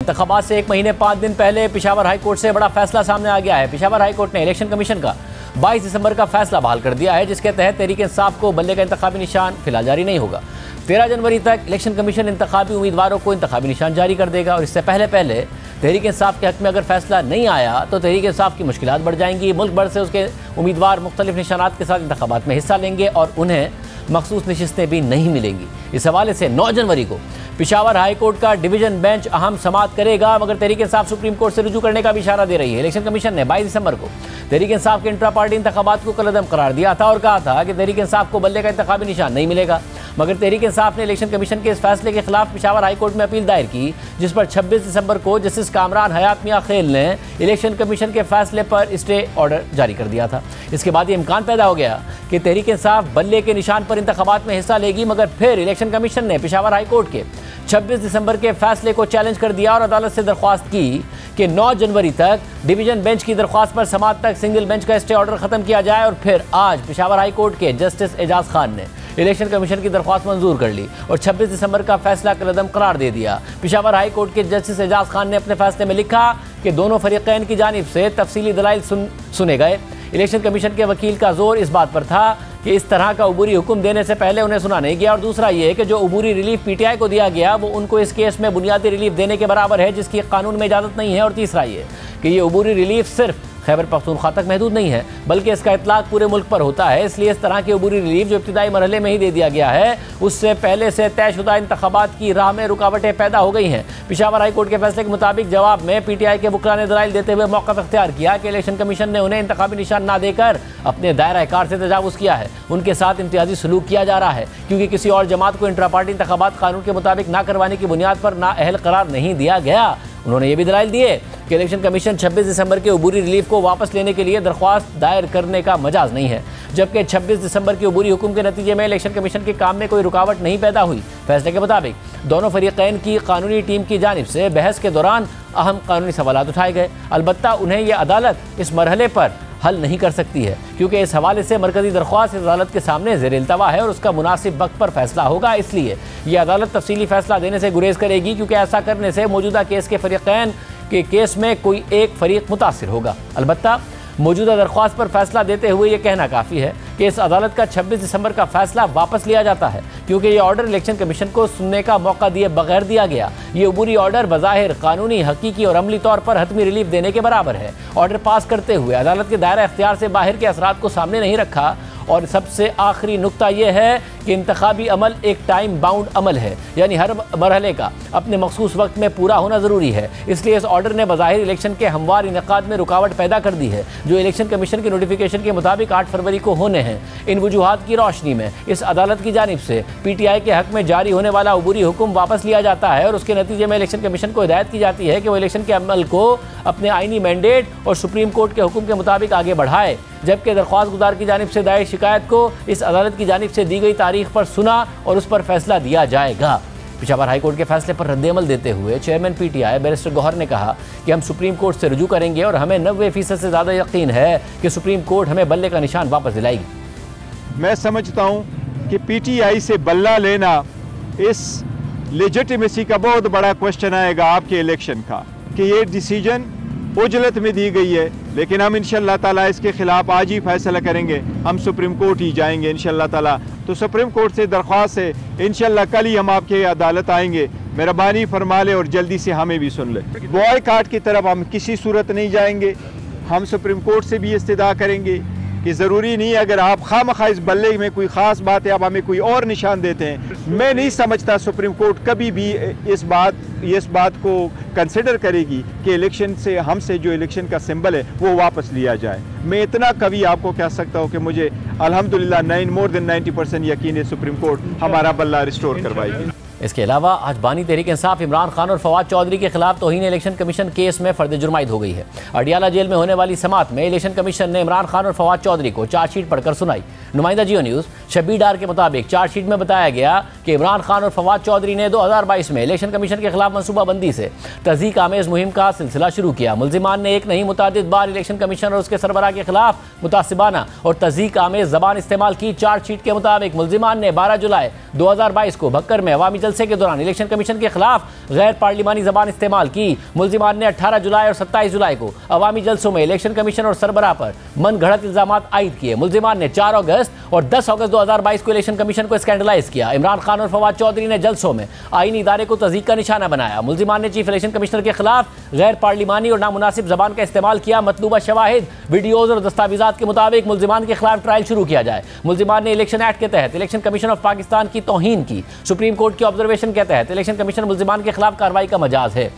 इंतखाबात से 1 महीने 5 दिन पहले पेशावर हाई कोर्ट से बड़ा फैसला सामने आ गया है। पेशावर हाई कोर्ट ने इलेक्शन कमीशन का 22 दिसंबर का फैसला बहाल कर दिया है, जिसके तहत तहरीक इंसाफ को बल्ले का इंतखाबी निशान फिलहाल जारी नहीं होगा। 13 जनवरी तक इलेक्शन कमीशन इंतखाबी उम्मीदवारों को इंतखाबी निशान जारी कर देगा और इससे पहले तहरीक इंसाफ के हक में अगर फैसला नहीं आया तो तहरीक इंसाफ की मुश्किलात बढ़ जाएंगी। मुल्क भर से उसके उम्मीदवार मुख्तलिफ निशानात के साथ इंतखाबात में हिस्सा लेंगे और उन्हें मखसूस नशिस्तें भी नहीं मिलेंगी। इस हवाले से 9 जनवरी को पेशावर हाई कोर्ट का डिवीजन बेंच अहम समाअत करेगा, मगर तहरीक इंसाफ सुप्रीम कोर्ट से रुजू करने का भी इशारा दे रही है। इलेक्शन कमीशन ने 22 दिसंबर को तहरीक इंसाफ के इंट्रा पार्टी इंतखाबात को कलअदम करार दिया था और कहा था कि तहरीक इंसाफ को बल्ले का इंतखाबी निशान नहीं मिलेगा, मगर तहरीक इंसाफ ने इलेक्शन कमीशन के इस फैसले के खिलाफ पेशावर हाई कोर्ट में अपील दायर की, जिस पर 26 दिसंबर को जस्टिस कामरान हयात मियां खेल ने इलेक्शन कमीशन के फैसले पर स्टे ऑर्डर जारी कर दिया था। इसके बाद ये इम्कान पैदा हो गया कि तहरीक इंसाफ बल्ले के निशान पर इंतखाबात में हिस्सा लेगी, मगर फिर इलेक्शन कमीशन ने पेशावर हाई कोर्ट के 26 दिसंबर के फैसले को चैलेंज कर दिया और अदालत से दरख्वास्त की कि 9 जनवरी तक डिवीजन बेंच की दरख्वास्त पर समाअत तक सिंगल बेंच का स्टे ऑर्डर खत्म किया जाए। और फिर आज पेशावर हाई कोर्ट के जस्टिस एजाज खान ने इलेक्शन कमीशन की दरख्वास्त मंजूर कर ली और 26 दिसंबर का फैसला कलअदम करार दे दिया। पेशावर हाई कोर्ट के जस्टिस एजाज खान ने अपने फैसले में लिखा कि दोनों फरीकैन की जानिब से तफसीली दलाइल सुने गए। इलेक्शन कमीशन के वकील का जोर इस बात पर था कि इस तरह का अबूरी हुक्म देने से पहले उन्हें सुना नहीं गया, और दूसरा ये कि जो अबूरी रिलीफ पीटीआई को दिया गया वो उनको इस केस में बुनियादी रिलीफ देने के बराबर है, जिसकी कानून में इजाज़त नहीं है। और तीसरा ये कि ये अबूरी रिलीफ सिर्फ खैबर पख्तूनख्वा तक महदूद नहीं है, बल्कि इसका इतलाक पूरे मुल्क पर होता है। इसलिए इस तरह की अबूरी रिलीफ जो इब्तिदाई मरहले में ही दे दिया गया है, उससे पहले से तयशुदा इंतखाबात की राह में रुकावटें पैदा हो गई हैं। पेशावर हाई कोर्ट के फैसले के मुताबिक जवाब में पीटीआई के वुकला ने दलाइल देते हुए मौक़िफ़ इख्तियार किया कि इलेक्शन कमीशन ने उन्हें इंतखाबी निशान ना देकर अपने दायरा कार से तजावुज़ किया है, उनके साथ इम्तियाजी सलूक किया जा रहा है, क्योंकि किसी और जमात को इंट्रा पार्टी इंतखाबात कानून के मुताबिक ना करवाने की बुनियाद पर नाअहल करार नहीं दिया गया। उन्होंने ये भी दलाइल दिए कि इलेक्शन कमीशन 26 दिसंबर के अबूरी रिलीफ को वापस लेने के लिए दरख्वास्त दायर करने का मजाज नहीं है, जबकि 26 दिसंबर के अबूरी हुक्म के नतीजे में इलेक्शन कमीशन के काम में कोई रुकावट नहीं पैदा हुई। फैसले के मुताबिक दोनों फरीकैन की कानूनी टीम की जानिब से बहस के दौरान अहम कानूनी सवालात उठाए गए। अलबत्ता उन्हें यह अदालत इस मरहले पर हल नहीं कर सकती है, क्योंकि इस हवाले से मरकजी दरख्वास्त अदालत के सामने ज़ेर इल्तवा है और उसका मुनासिब वक्त पर फैसला होगा। इसलिए यह अदालत तफसीली फैसला देने से गुरेज करेगी, क्योंकि ऐसा करने से मौजूदा केस के फरीकैन के केस में कोई एक फरीक मुतासिर होगा। अलबत्ता मौजूदा दरख्वास्त पर फैसला देते हुए ये कहना काफ़ी है कि इस अदालत का 26 दिसंबर का फैसला वापस लिया जाता है, क्योंकि ये ऑर्डर इलेक्शन कमीशन को सुनने का मौका दिए बगैर दिया गया। ये अबूरी ऑर्डर बज़ाहिर कानूनी, हकीकी और अमली तौर पर हतमी रिलीफ देने के बराबर है। ऑर्डर पास करते हुए अदालत के दायरा इख्तियार से बाहर के असरात को सामने नहीं रखा। और सबसे आखिरी नुक्ता यह है कि इंतखाबी अमल एक टाइम बाउंड अमल है, यानी हर मरहले का अपने मखसूस वक्त में पूरा होना ज़रूरी है। इसलिए इस ऑर्डर ने बज़ाहिर इलेक्शन के हमवार इनेकाद में रुकावट पैदा कर दी है, जो इलेक्शन कमीशन के नोटिफिकेशन के मुताबिक 8 फरवरी को होने हैं। इन वजूहात की रोशनी में इस अदालत की जानिब से पीटीआई के हक में जारी होने वाला अबूरी हुक्म वापस लिया जाता है और उसके नतीजे में इलेक्शन कमीशन को हिदायत की जाती है कि वो इलेक्शन के अमल को अपने आइनी मैंडेट और सुप्रीम कोर्ट के हुक्म के मुताबिक आगे बढ़ाए, जबकि दरख्वास्त गुजार की जानिब से दायर शिकायत को इस अदालत की जानिब से दी गई तारीख पर सुना और उस पर फैसला दिया जाएगा। पेशावर हाई कोर्ट के फैसले पर रद्द-ए-अमल देते हुए चेयरमैन पीटीआई बैरिस्टर गौहर ने कहा कि हम सुप्रीम कोर्ट से रुजू करेंगे और हमें 90% से ज़्यादा यकीन है कि सुप्रीम कोर्ट हमें बल्ले का निशान वापस दिलाएगी। मैं समझता हूँ कि पीटीआई से बल्ला लेना, इस लेजिटिमेसी का बहुत बड़ा क्वेश्चन आएगा आपके इलेक्शन का, कि ये डिसीजन उजलत में दी गई है, लेकिन हम इंशाअल्लाह ताला इसके खिलाफ आज ही फैसला करेंगे। हम सुप्रीम कोर्ट ही जाएंगे इंशाअल्लाह ताला। तो सुप्रीम कोर्ट से दरख्वास्त है, इंशाअल्लाह कल ही हम आपके अदालत आएंगे। मेहरबानी फरमा ले और जल्दी से हमें भी सुन ले। बॉयकॉट की तरफ हम किसी सूरत नहीं जाएंगे। हम सुप्रीम कोर्ट से भी इस्तदा करेंगे कि ज़रूरी नहीं अगर आप खामखा इस बल्ले में कोई ख़ास बात है, आप हमें कोई और निशान देते हैं। मैं नहीं समझता सुप्रीम कोर्ट कभी भी इस बात को कंसिडर करेगी कि इलेक्शन से हमसे जो इलेक्शन का सिंबल है वो वापस लिया जाए। मैं इतना कभी आपको कह सकता हूँ कि मुझे अल्हम्दुलिल्लाह मोर देन 90% यकीन है सुप्रीम कोर्ट हमारा बल्ला रिस्टोर करवाएगी। इसके अलावा आज बानी तहरीक इंसाफ इमरान खान और फवाद चौधरी के खिलाफ तौहीन इलेक्शन कमीशन केस में फर्द जुर्माइद हो गई है। अडियाला जेल में होने वाली समाअत में इलेक्शन कमीशन ने इमरान खान और फवाद चौधरी को चार्जशीट पढ़कर सुनाई। नुमाइंदा जियो न्यूज़ शब्बीर डार के मुताबिक चार्जशीट में बताया गया कि इमरान खान और फवाद चौधरी ने 2022 में इलेक्शन कमीशन के खिलाफ मनसूबाबंदी से तज़हीक आमेज़ मुहिम का सिलसिला शुरू किया। मुल्जिमान ने एक नहीं मुतादिद बार इलेक्शन कमीशन और उसके सरबराह के खिलाफ मुतासिबाना और तज़हीक आमेज़ ज़बान इस्तेमाल की। चार्जशीट के मुताबिक मुल्जिमान ने 12 जुलाई 2022 को भक्कर में अवामी जलसे के दौरान इलेक्शन कमीशन के खिलाफ गैर पार्लिमानी जबान इस्तेमाल की। मुल्जिमान ने 18 जुलाई और 27 जुलाई को अवामी जलसों में इलेक्शन कमीशन और सरबराह पर मन घड़त इल्जाम आयद किए। मुल्जिमान ने 4 अगस्त और 10 अगस्त 2022 को इलेक्शन कमीशन को स्कैंडलाइज किया। इमरान खान और फवाद चौधरी ने जलसों में आईनी इदारे को तज़ीक का निशाना बनाया। मुल्जिमान ने चीफ इलेक्शन कमिश्नर के खिलाफ गैर पार्लिमानी और नामुनासिब जबान का इस्तेमाल किया। मतलूबा शवाहिद, वीडियोज और दस्तावेजात के मुताबिक मुल्जिमान के खिलाफ ट्रायल शुरू किया जाए। मुल्जिमान ने इलेक्शन एक्ट के तहत इलेक्शन कमीशन ऑफ पाकिस्तान की तौहीन की। सुप्रीम कोर्ट की ऑब्जर्वेशन के तहत इलेक्शन कमीशन मुल्जिमान के खिलाफ कार्रवाई का मजाज है।